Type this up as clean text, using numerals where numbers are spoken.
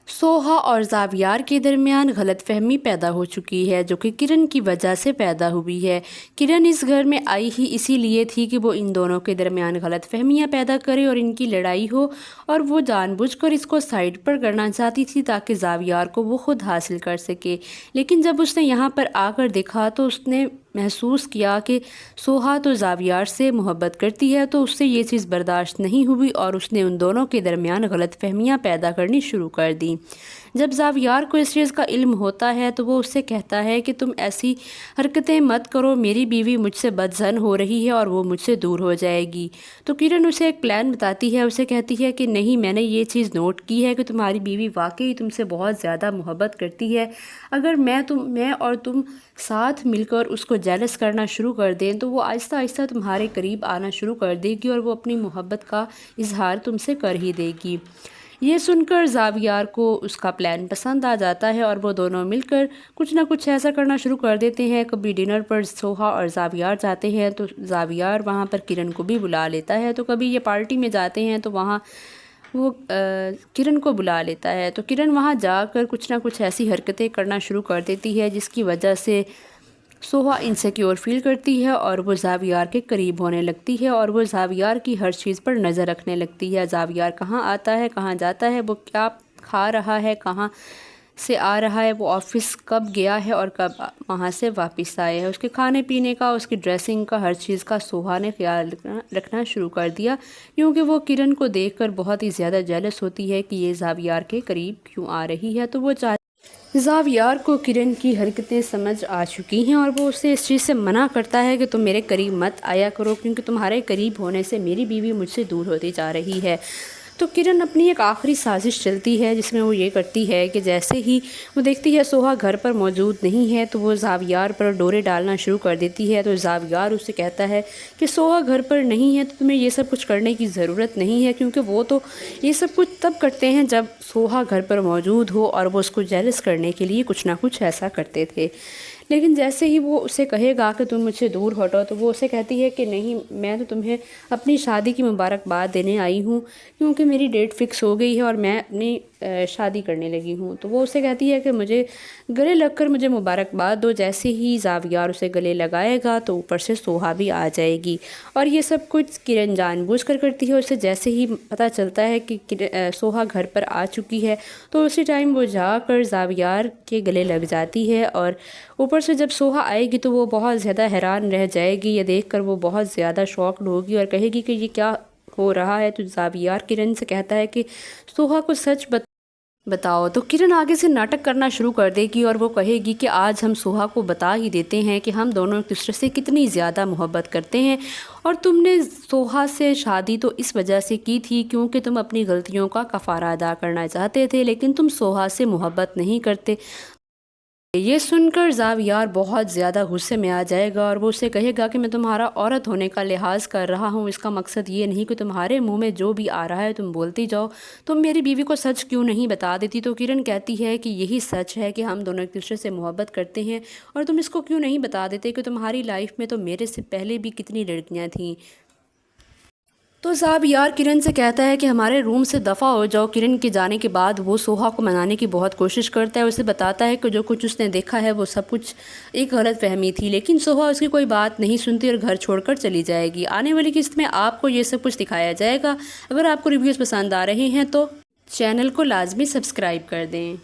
سوہا اور زاویار کے درمیان غلط فہمی پیدا ہو چکی ہے جو کہ کرن کی وجہ سے پیدا ہوئی ہے۔ کرن اس گھر میں آئی ہی اسی لیے تھی کہ وہ ان دونوں کے درمیان غلط فہمیاں پیدا کرے اور ان کی لڑائی ہو، اور وہ جان بوجھ کر اس کو سائڈ پر کرنا چاہتی تھی تاکہ زاویار کو وہ خود حاصل کر سکے۔ لیکن جب اس نے یہاں پر آ کر دیکھا تو اس نے محسوس کیا کہ سوہا تو زاویار سے محبت کرتی ہے، تو اس سے یہ چیز برداشت نہیں ہوئی اور اس نے ان دونوں کے درمیان غلط فہمیاں پیدا کرنی شروع کر دیں۔ جب زاویار کو اس چیز کا علم ہوتا ہے تو وہ اس سے کہتا ہے کہ تم ایسی حرکتیں مت کرو، میری بیوی مجھ سے بدظن ہو رہی ہے اور وہ مجھ سے دور ہو جائے گی۔ تو کرن اسے ایک پلان بتاتی ہے، اسے کہتی ہے کہ نہیں، میں نے یہ چیز نوٹ کی ہے کہ تمہاری بیوی واقعی تم سے بہت زیادہ محبت کرتی ہے۔ اگر میں اور تم ساتھ مل کر اس کو جیلس کرنا شروع کر دیں تو وہ آہستہ آہستہ تمہارے قریب آنا شروع کر دے گی اور وہ اپنی محبت کا اظہار تم سے کر ہی دے گی۔ یہ سن کر زاویار کو اس کا پلان پسند آ جاتا ہے اور وہ دونوں مل کر کچھ نہ کچھ ایسا کرنا شروع کر دیتے ہیں۔ کبھی ڈنر پر سوہا اور زاویار جاتے ہیں تو زاویار وہاں پر کرن کو بھی بلا لیتا ہے، تو کبھی یہ پارٹی میں جاتے ہیں تو وہاں وہ کرن کو بلا لیتا ہے، تو کرن وہاں جا کر کچھ نہ کچھ ایسی حرکتیں کرنا شروع کر دیتی ہے جس کی وجہ سے سوہا انسیکیور فیل کرتی ہے اور وہ زاویار کے قریب ہونے لگتی ہے اور وہ زاویار کی ہر چیز پر نظر رکھنے لگتی ہے۔ زاویار کہاں آتا ہے، کہاں جاتا ہے، وہ کیا کھا رہا ہے، کہاں سے آ رہا ہے، وہ آفس کب گیا ہے اور کب وہاں سے واپس آئے ہے، اس کے کھانے پینے کا، اس کی ڈریسنگ کا، ہر چیز کا سوہا نے خیال رکھنا شروع کر دیا، کیونکہ وہ کرن کو دیکھ کر بہت ہی زیادہ جیلس ہوتی ہے کہ یہ زاویار کے قریب کیوں آ رہی ہے۔ تو وہ زاویار کو کرن کی حرکتیں سمجھ آ چکی ہیں اور وہ اسے اس چیز سے منع کرتا ہے کہ تم میرے قریب مت آیا کرو، کیونکہ تمہارے قریب ہونے سے میری بیوی مجھ سے دور ہوتی جا رہی ہے۔ تو کرن اپنی ایک آخری سازش چلتی ہے جس میں وہ یہ کرتی ہے کہ جیسے ہی وہ دیکھتی ہے سوہا گھر پر موجود نہیں ہے تو وہ زاویار پر ڈورے ڈالنا شروع کر دیتی ہے۔ تو زاویار اسے کہتا ہے کہ سوہا گھر پر نہیں ہے تو تمہیں یہ سب کچھ کرنے کی ضرورت نہیں ہے، کیونکہ وہ تو یہ سب کچھ تب کرتے ہیں جب سوہا گھر پر موجود ہو، اور وہ اس کو جیلس کرنے کے لیے کچھ نہ کچھ ایسا کرتے تھے۔ لیکن جیسے ہی وہ اسے کہے گا کہ تم مجھ سے دور ہٹو تو وہ اسے کہتی ہے کہ نہیں، میں تو تمہیں اپنی شادی کی مبارکباد دینے آئی ہوں، کیونکہ میری ڈیٹ فکس ہو گئی ہے اور میں اپنی شادی کرنے لگی ہوں۔ تو وہ اسے کہتی ہے کہ مجھے گلے لگ کر مجھے مبارکباد دو۔ جیسے ہی زاویار اسے گلے لگائے گا تو اوپر سے سوہا بھی آ جائے گی، اور یہ سب کچھ کرن جان بوجھ کر کرتی ہے۔ اسے جیسے ہی پتہ چلتا ہے کہ سوہا گھر پر آ چکی ہے تو اسی ٹائم وہ جا کر زاویار کے گلے لگ جاتی ہے، اور اوپر سے جب سوہا آئے گی تو وہ بہت زیادہ حیران رہ جائے گی۔ یہ دیکھ کر وہ بہت زیادہ شاکڈ ہوگی اور کہے گی کہ یہ کیا ہو رہا ہے۔ تو زاویار کرن سے کہتا ہے کہ سوہا کو سچ بتاؤ۔ تو کرن آگے سے ناٹک کرنا شروع کر دے گی اور وہ کہے گی کہ آج ہم سوہا کو بتا ہی دیتے ہیں کہ ہم دونوں ایک دوسرے سے کتنی زیادہ محبت کرتے ہیں، اور تم نے سوہا سے شادی تو اس وجہ سے کی تھی کیونکہ تم اپنی غلطیوں کا کفارہ ادا کرنا چاہتے تھے، لیکن تم سوہا سے محبت نہیں کرتے۔ یہ سن کر زاویار بہت زیادہ غصے میں آ جائے گا اور وہ اسے کہے گا کہ میں تمہارا عورت ہونے کا لحاظ کر رہا ہوں، اس کا مقصد یہ نہیں کہ تمہارے منہ میں جو بھی آ رہا ہے تم بولتی جاؤ، تم میری بیوی کو سچ کیوں نہیں بتا دیتی۔ تو کرن کہتی ہے کہ یہی سچ ہے کہ ہم دونوں ایک دوسرے سے محبت کرتے ہیں، اور تم اس کو کیوں نہیں بتا دیتے کہ تمہاری لائف میں تو میرے سے پہلے بھی کتنی لڑکیاں تھیں۔ تو زاویار کرن سے کہتا ہے کہ ہمارے روم سے دفع ہو جاؤ۔ کرن کے جانے کے بعد وہ سوہا کو منانے کی بہت کوشش کرتا ہے، اسے بتاتا ہے کہ جو کچھ اس نے دیکھا ہے وہ سب کچھ ایک غلط فہمی تھی، لیکن سوہا اس کی کوئی بات نہیں سنتی اور گھر چھوڑ کر چلی جائے گی۔ آنے والی قسط میں آپ کو یہ سب کچھ دکھایا جائے گا۔ اگر آپ کو ریویوز پسند آ رہے ہیں تو چینل کو لازمی سبسکرائب کر دیں۔